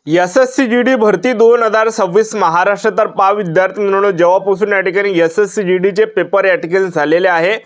SSC GD भरती 2026 महाराष्ट्र तर पहा विद्यार्थी मित्रांनो, जेव्हापासून या ठिकाणी एसएससी जीडीचे पेपर या ठिकाणी झालेले आहे,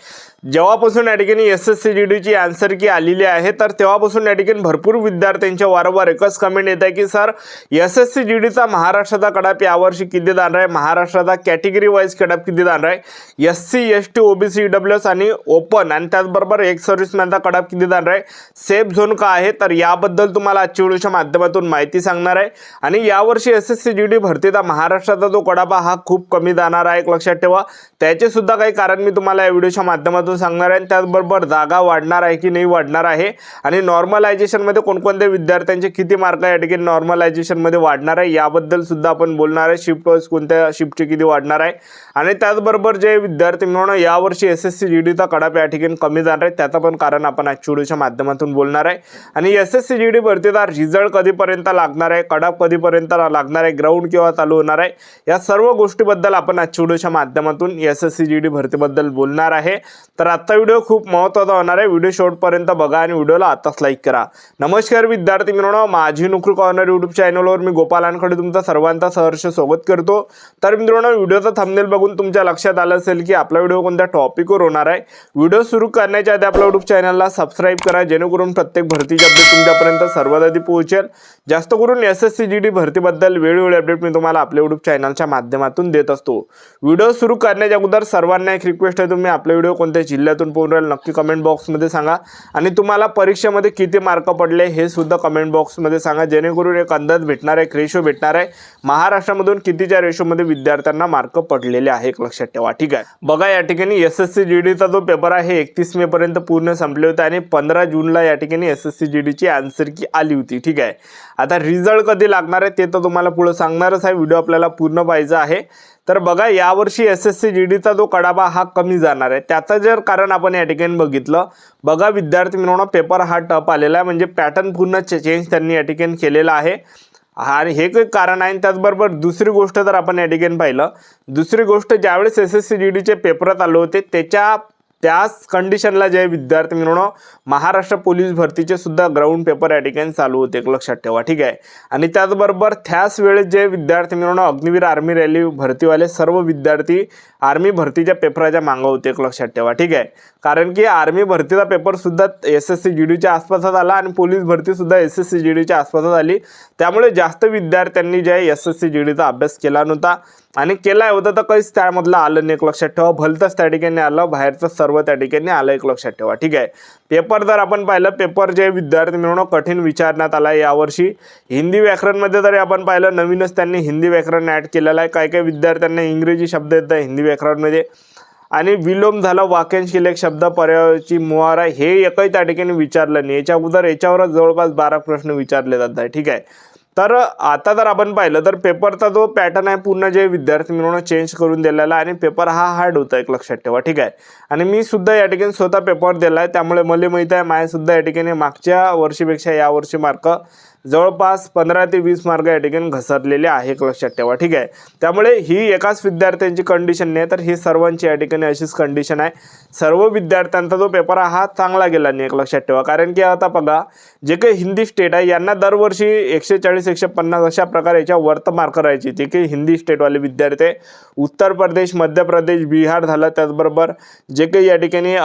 जेव्हापासून या ठिकाणी एसएससी जीडीची आन्सर की आलेली आहे, तर तेव्हापासून या ठिकाणी भरपूर विद्यार्थ्यांच्या वारंवार एकच कमेंट येत आहे की सर एसएससी जीडीचा महाराष्ट्राचा कडाप यावर्षी किती जाणार आहे, महाराष्ट्राचा कॅटेगरी वाईज कडाप किती जाणार आहे, एससी एसटी ओबीसी ईडब्ल्यूएस आणि ओपन आणि त्याचबरोबर एक सर्व्हिसमॅनचा कडाप किती जाणार आहे, सेफ झोन का आहे, तर याबद्दल तुम्हाला आजच्या व्हिडिओच्या माध्यमातून माहिती सांगणार आहे। आणि यावर्षी एसएससी जीडी भरतीचा महाराष्ट्राचा जो कडापा हा खूप कमी जाणार आहे, एक लक्षात ठेवा। त्याचे सुद्धा काही कारण मी तुम्हाला या व्हिडिओच्या माध्यमातून सांगणार आहे। त्याचबरोबर जागा वाढणार आहे की नाही वाढणार आहे आणि नॉर्मलायझेशन मध्ये कोणकोणत्या विद्यार्थ्यांचे किती मार्क या ठिकाणी नॉर्मलायझेशन मध्ये वाढणार आहे याबद्दल सुद्धा आपण बोलणार आहे। शिफ्ट वाईज कोणत्या शिफ्टचे किती वाढणार आहे आणि त्याचबरोबर जे विद्यार्थी म्हणून यावर्षी एसएससी जीडीचा कडाप या ठिकाणी कमी जाणार आहे त्याचं पण कारण आपण आजच्या व्हिडिओच्या माध्यमातून बोलणार आहे। आणि एसएससी जीडी भरतीचा रिझल्ट कधीपर्यंत लागणार आहे, कडाप कधीपर्यंत लागणार आहे, ग्राउंड केव्हा चालू होणार आहे, या सर्व गोष्टीबद्दल आपण आजच्या व्हिडिओच्या माध्यमातून एसएससी जीडी भरतीबद्दल बोलणार आहे। तर आजचा व्हिडिओ खूप महत्त्वाचा होणार आहे, व्हिडिओ शेवटपर्यंत बघा आणि व्हिडिओला आताच लाईक करा। नमस्कार विद्यार्थी मित्रांनो, माझी नोकरी कॉर्नर यूट्यूब चॅनलवर मी गोपालांकडे तुमचं सर्वांचं सहर्ष स्वागत करतो। तर मित्रांनो, व्हिडिओचा थंबनेल बघून तुमच्या लक्षात आलं असेल की आपला व्हिडिओ कोणत्या टॉपिकवर होणार आहे। व्हिडिओ सुरू करण्याच्या आधी आपल्या यूट्यूब चॅनलला सबस्क्राइब करा, जेणेकरून प्रत्येक भरतीचे अपडेट तुमच्यापर्यंत सर्वात आधी पोहोचेल। जास्त करून एसएससी जीडी भरतीबद्दल वेळोवेळी अपडेट मी तुम्हाला आपल्या यूट्यूब चॅनलच्या माध्यमातून देत असतो। व्हिडिओ सुरू करण्याच्या अगोदर सर्वांना एक रिक्वेस्ट आहे, तुम्ही आपला व्हिडिओ कोणत्या जिल्ह्यातून पाहून राहिले नक्की कमेंट बॉक्समध्ये सांगा आणि तुम्हाला परीक्षेमध्ये किती मार्क पडले हे सुद्धा कमेंट बॉक्समध्ये सांगा, जेणेकरून एक अंदाज भेटणार आहे, एक रेशो भेटणार आहे महाराष्ट्रामधून कितीच्या रेशोमध्ये विद्यार्थ्यांना मार्क पडलेले आहे, एक लक्षात ठेवा। ठीक आहे, बघा या ठिकाणी एसएससी जीडीचा जो पेपर आहे 31 मे पर्यंत पूर्ण संपले होते आणि 15 जूनला या ठिकाणी एसएससी जीडीची आन्सर की आली होती। ठीक आहे, आता रिझल्ट कधी लागणार आहे ते तर तुम्हाला पुढे सांगणारच आहे, व्हिडिओ आपल्याला पूर्ण पाहायचा आहे। तर बघा यावर्षी एसएससी जीडीचा जो कडापा हा कमी जाणार आहे, त्याचं जर कारण आपण या ठिकाणी बघितलं, बघा विद्यार्थी मित्रांनो, पेपर हा टफ आलेला आहे, म्हणजे पॅटर्न पूर्ण चेंज त्यांनी या ठिकाणी केलेला आहे आणि हे काही कारण आहे। त्याचबरोबर दुसरी गोष्ट जर आपण या ठिकाणी पाहिलं, दुसरी गोष्ट ज्यावेळेस एसएससी जीडीचे पेपर चालू होते त्याच कंडिशनला जे विद्यार्थी मित्रांनो महाराष्ट्र पोलीस भरतीचे सुद्धा ग्राउंड पेपर या ठिकाणी चालू होते, एक लक्षात ठेवा। ठीक आहे, आणि त्याचबरोबर त्याच वेळेस जे विद्यार्थी मित्रांनो अग्निवीर आर्मी रॅली भरतीवाले सर्व विद्यार्थी आर्मी भरतीच्या पेपराच्या मागं होते, एक लक्षात ठेवा। ठीक आहे, कारण की आर्मी भरतीचा पेपर सुद्धा एसएससी जीडीच्या आसपासच आला आणि पोलीस भरती सुद्धा एसएससी जीडीच्या आसपासच आली, त्यामुळे जास्त विद्यार्थ्यांनी जे एसएससी जीडीचा अभ्यास केला नव्हता आणि केला होता तर काहीच त्यामधलं आलं नाही, एक लक्षात ठेवा। भलतंच त्या ठिकाणी आलं, बाहेरचं सर्व त्या ठिकाणी आलं, एक लक्षात ठेवा। ठीक आहे, पेपर जर आपण पाहिलं, पेपर जे विद्यार्थी मित्रांनो कठीण विचारण्यात आला यावर्षी हिंदी व्याकरणमध्ये जरी आपण पाहिलं, नवीनच त्यांनी हिंदी व्याकरण ॲड केलेलं आहे। काही काही विद्यार्थ्यांना इंग्रजी शब्द येत आहे हिंदी व्याकरणमध्ये आणि विलोम झाला, वाक्यांश एक शब्द, पर्यायाची मुहारा हे एकही त्या ठिकाणी विचारलं नाही। याच्या अगोदर याच्यावरच जवळपास 12 प्रश्न विचारले जात आहे। ठीक आहे, तर आता जर आपण पाहिलं तर पेपरचा जो पॅटर्न आहे पूर्ण जे विद्यार्थी मित्रांनो चेंज करून दिलेला आहे आणि पेपर हा हार्ड होता, एक लक्षात ठेवा। ठीक आहे, आणि मी सुद्धा या ठिकाणी स्वतः पेपर दिला आहे, त्यामुळे मला माहीत आहे माझ्या सुद्धा या ठिकाणी मागच्या वर्षीपेक्षा यावर्षी मार्क जवळपास 15 ते 20 मार्क या ठिकाणी घसरलेले आहे, एक लक्षात ठेवा। ठीक आहे, त्यामुळे ही एकाच विद्यार्थ्यांची कंडिशन नाही, तर ही सर्वांची या ठिकाणी अशीच कंडिशन आहे। सर्व विद्यार्थ्यांचा जो पेपर हा चांगला गेला नाही, एक लक्षात ठेवा। कारण की आता बघा जे काही हिंदी स्टेट आहे यांना दरवर्षी 140 150 अशा प्रकारे याच्या वर्त मार्क राहायचे, जे काही हिंदी स्टेटवाले विद्यार्थी उत्तर प्रदेश, मध्य प्रदेश, बिहार झालं, त्याचबरोबर जे काही या ठिकाणी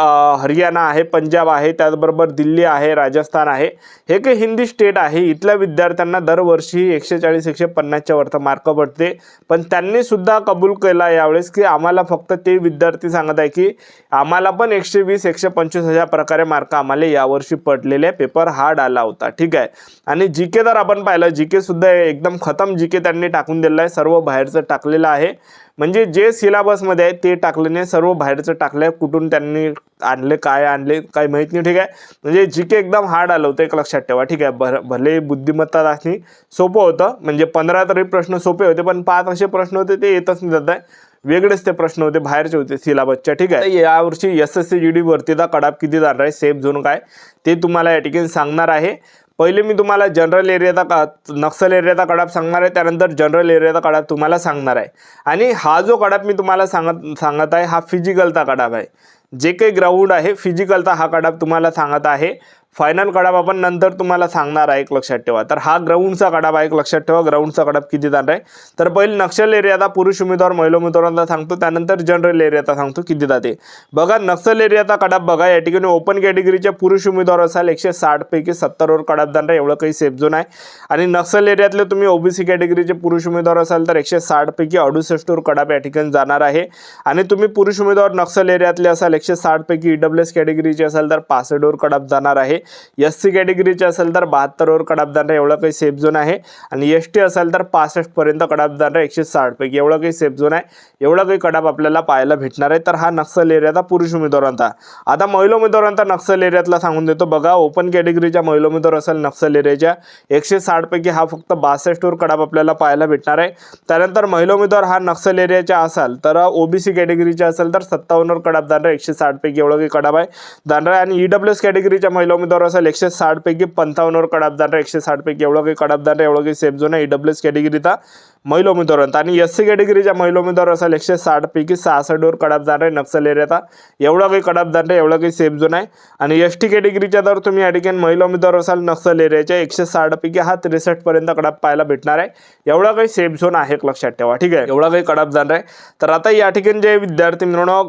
हरियाणा आहे, पंजाब आहे, त्याचबरोबर दिल्ली आहे, राजस्थान आहे, हे काही हिंदी स्टेट आहे, इथल्या विद्यार्थ्यांना दरवर्षी 140 150च्या वरती मार्क पडते। पण त्यांनी सुद्धा कबूल केला यावेळेस की आम्हाला फक्त ते विद्यार्थी सांगत आहे की आम्हाला पण 120 125 अशा प्रकारे मार्क आम्हाला यावर्षी पडलेले, पेपर हार्ड आला होता। ठीक आहे, आणि जीके जर आपण पाहिलं, जीके सुद्धा एकदम खतम जीके त्यांनी टाकून दिलेलं आहे, सर्व बाहेरचं टाकलेलं आहे, म्हणजे जे सिलेबसमध्ये आहे ते टाकलं नाही, सर्व बाहेरचं टाकलं आहे। कुठून त्यांनी आणले, काय आणले काही माहीत नाही। ठीक आहे, म्हणजे जीके एकदम हार्ड आलं होतं, एक लक्षात ठेवा। ठीक आहे, भले बुद्धिमत्ता चाचणी सोपं होतं, म्हणजे 15 तरी प्रश्न सोपे होते, पण 5 असे प्रश्न होते ते येतच नाही जात आहे, वेगळेच ते प्रश्न होते, बाहेरचे होते सिलेबसच्या। ठीक आहे, यावर्षी एसएससी जीडी भरतीचा कडाप किती जाणार आहे, सेफ झोन काय ते तुम्हाला या ठिकाणी सांगणार आहे। पहिले मी तुम्हाला जनरल एरियाचा नक्सल एरियाचा कडाप सांगणार आहे, त्यानंतर जनरल एरियाचा कडाप तुम्हाला सांगणार आहे। आणि हा जो कडाप मी तुम्हाला सांगत आहे हा फिजिकलचा कडाप आहे, जे काही ग्राउंड आहे फिजिकलचा हा कडाप तुम्हाला सांगत आहे। फायनल कडाप आपण नंतर तुम्हाला सांगणार आहे, एक लक्षात ठेवा. तर हा ग्राउंडचा कडाप आहे, एक लक्षात ठेवा. ग्राउंडचा कडाप किती जाणार आहे. तर पहिले नक्षल एरियाचा पुरुष उमेदवार महिला उमेदवारांना सांगतो, त्यानंतर जनरल एरियाचा सांगतो किती जाते. बघा नक्षल एरियाचा कडाप बघा, या ठिकाणी ओपन कॅटेगरीचे पुरुष उमेदवार असाल 160 पैकी 70 वर कडाप जाणार, एवढं काही सेफ झोन आहे. आणि नक्षल एरियातले तुम्ही ओबीसी कॅटेगरीचे पुरुष उमेदवार असाल तर 160 पैकी 68 वर कडाप या ठिकाणी जाणार आहे. आणि तुम्ही पुरुष उमेदवार नक्षल एरियातले असाल 160 पैकी ईडब्ल्यूएस कॅटेगरीचे असाल तर 65 वर कडाप जाणार आहे. एससी कॅटेगरीचे असेल तर 72 वर कडाप जाणार, एवढा काही सेफ झोन आहे. आणि एसटी असेल तर 65 पर्यंत कडाप जाणार 160 पैकी, एवढा काही सेफ झोन आहे. एवढा काही कडाप आपल्याला पाहायला भेटणार आहे. तर हा नक्षल एरियाचा पुरुष उमेदवारांचा. आता महिला उमेदवारांचा नक्षल एरियातला सांगून देतो. बघा ओपन कॅटेगरीच्या महिला उमेदवार असेल नक्षल एरियाच्या 160 पैकी हा फक्त 62 वर कडाप आपल्याला पाहायला भेटणार आहे. त्यानंतर महिला उमेदवार हा नक्षल एरियाच्या असाल तर ओबीसी कॅटेगरीच्या असेल तर 57 वर कडाप जाणार 160 पैकी, एवढा काही कडाप आहे जाणार. आणि ईडब्ल्यूएस कॅटेगरीच्या महिला उमेदवार असेल 160 पैकी 55 वर कडाप जाणार 160 पैकी, एवढा काही कडाप जाणार, एवढा काही सेफ झोन आहे ईडब्ल्यूएस कॅटेगरीचा महिला उमेदवारांचा. आणि एससी कॅटेगरीच्या महिला उमेदवार असेल 160 पैकी 66 वर कडाप जाणार नक्षल एरियाचा, एवढा काही कडाप जाणार, एवढा काही सेफ झोन आहे. आणि एसटी कॅटेगरीच्या जर तुम्ही या ठिकाणी महिला उमेदवार असाल नक्षल एरियाच्या 160 पैकी हा 63 पर्यंत कडाप पाहायला भेटणार आहे, एवढा काही सेफ झोन आहे, लक्षात ठेवा. ठीक आहे, एवढा काही कडाप जाणार आहे. तर आता या ठिकाणी जे विद्यार्थी मित्रांनो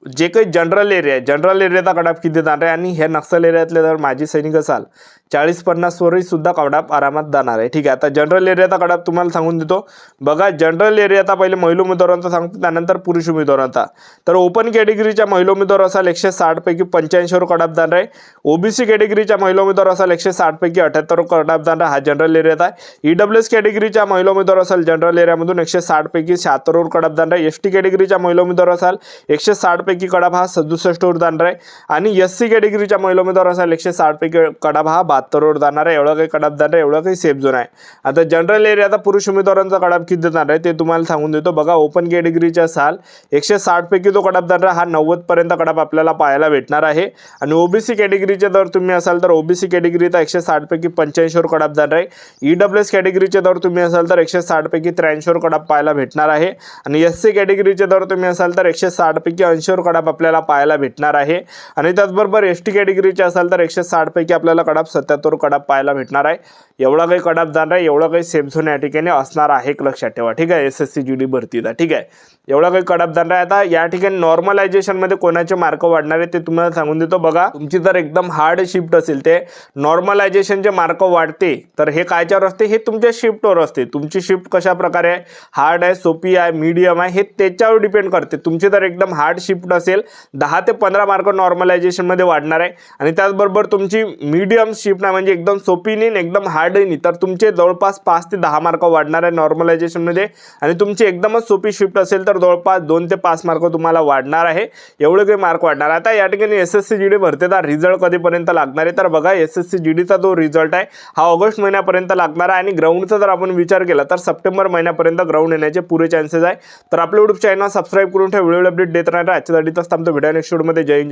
जे काही जनरल एरिया आहे, जनरल एरियाचा कडाप किती जाणार आहे. आणि हे नक्षल एरियातले जर माजी सैनिक असाल 40-50 वरही सुद्धा कडाप आरामात जाणार आहे. ठीक आहे, आता जनरल एरियाचा कडाप तुम्हाला सांगून देतो. बघा जनरल एरियाचा पहिले महिला उमेदवारांचा सांगतो, त्यानंतर पुरुष उमेदवारांचा. तर ओपन कॅटेगरीच्या महिला उमेदवार असाल 160 पैकी 85 वर कडाप जाणार आहे. ओबीसी कॅटेगरीच्या महिला उमेदवार असाल 160 पैकी 78 वर कडाप जाणार, हा जनरल एरियाचा आहे. ईडब्ल्यूएस कॅटेगरीच्या महिला उमेदवार असाल जनरल एरियामधून 160 पैकी 76 वर कडाप जाणार आहे. एसटी कॅटेगरीच्या महिला उमेदवार असाल 160 पैकी कडाप हा 67 वर जाणार आहे. आणि एससी कॅटेगरीच्या महिला उमेदवार असाल 160 पैकी कडाप हा 72 वर जाणार आहे, एवढा काही कडाप जाणार, एवढा काही सेफ झोन आहे. आता जनरल एरियाचा पुरुष उमेदवारांचा कडाप किती जाणार आहे ते तुम्हाला सांगून देतो. बघा ओपन कॅटेगरीच्या असाल 160 पैकी तो कडाप जाणार, हा 90 पर्यंत कडाप आपल्याला पाहायला भेटणार आहे. आणि ओबीसी कॅटेगरीचे जर तुम्ही असाल तर ओबीसी कॅटेगरीचा 160 पैकी 85 वर कडाप जाणार आहे. ईडब्ल्यूएस कॅटेगरीचे जर तुम्ही असाल तर 160 पैकी 83 वर कडाप पाहायला भेटणार आहे. आणि एससी कॅटेगरीचे जर तुम्ही असाल तर 160 पैकी 80 वर कडाप आपल्याला पाहायला भेटणार आहे. आणि त्याचबरोबर एसटी कॅटेगरीचे असाल तर 160 पैकी आपल्याला कडाप 77 कडाप पाहायला भेटणार आहे, एवढा काही कडाप जाणार आहे, एवढा काही सेफ झोन या ठिकाणी असणार आहे, लक्षात ठेवा. ठीक आहे, एसएससी जीडी भरतीचा. ठीक आहे, एवढा काही कडाप जाणार आहे. आता या ठिकाणी नॉर्मलायझेशन मध्ये कोणाचे मार्क वाढणार आहे ते तुम्हाला सांगून देतो. बघा तुमची जर एकदम हार्ड शिफ्ट असेल ते नॉर्मलायझेशनचे मार्क वाढते, तर हे कायच्यावर असते, हे तुमच्या शिफ्टवर असते. तुमची शिफ्ट कशा प्रकारे आहे, हार्ड आहे, सोपी आहे, मीडियम आहे, हे त्याच्यावर डिपेंड करते. तुमची जर एकदम हार्ड शिफ्ट असेल 10 ते 15 मार्क नॉर्मलायझेशन मध्ये वाढणार आहे. आणि त्याचबरोबर तुमची मीडियम शिफ्ट आहे म्हणजे एकदम सोपी नाही एकदम हार्ड नाही, तर तुमचे जवळपास 5 ते 10 मार्क वाढणार आहे नॉर्मलायझेशन मध्ये. आणि तुमची एकदमच सोपी शिफ्ट असेल तर जवळपास 2 ते 5 मार्क तुम्हाला वाढणार आहे, एवढे काही मार्क वाढणार. आता या ठिकाणी एसएससी जीडी भरतीचा रिझल्ट कधीपर्यंत लागणार आहे, तर बघा एसएससी जीडीचा जो रिझल्ट आहे हा ऑगस्ट महिन्यापर्यंत लागणार आहे. आणि ग्राउंडचा जर आपण विचार केला तर सप्टेंबर महिन्यापर्यंत ग्राउंड येण्याचे पुरे चान्सेस आहे. तर आपल्या यूट्यूब चॅनल सबस्क्राईब करून ठेवा, व्हिडिओ अपडेट देत राहणार. आजच्या साठी थांबतो, भेटूया नेक्स्ट व्हिडिओमध्ये. जय हिंद.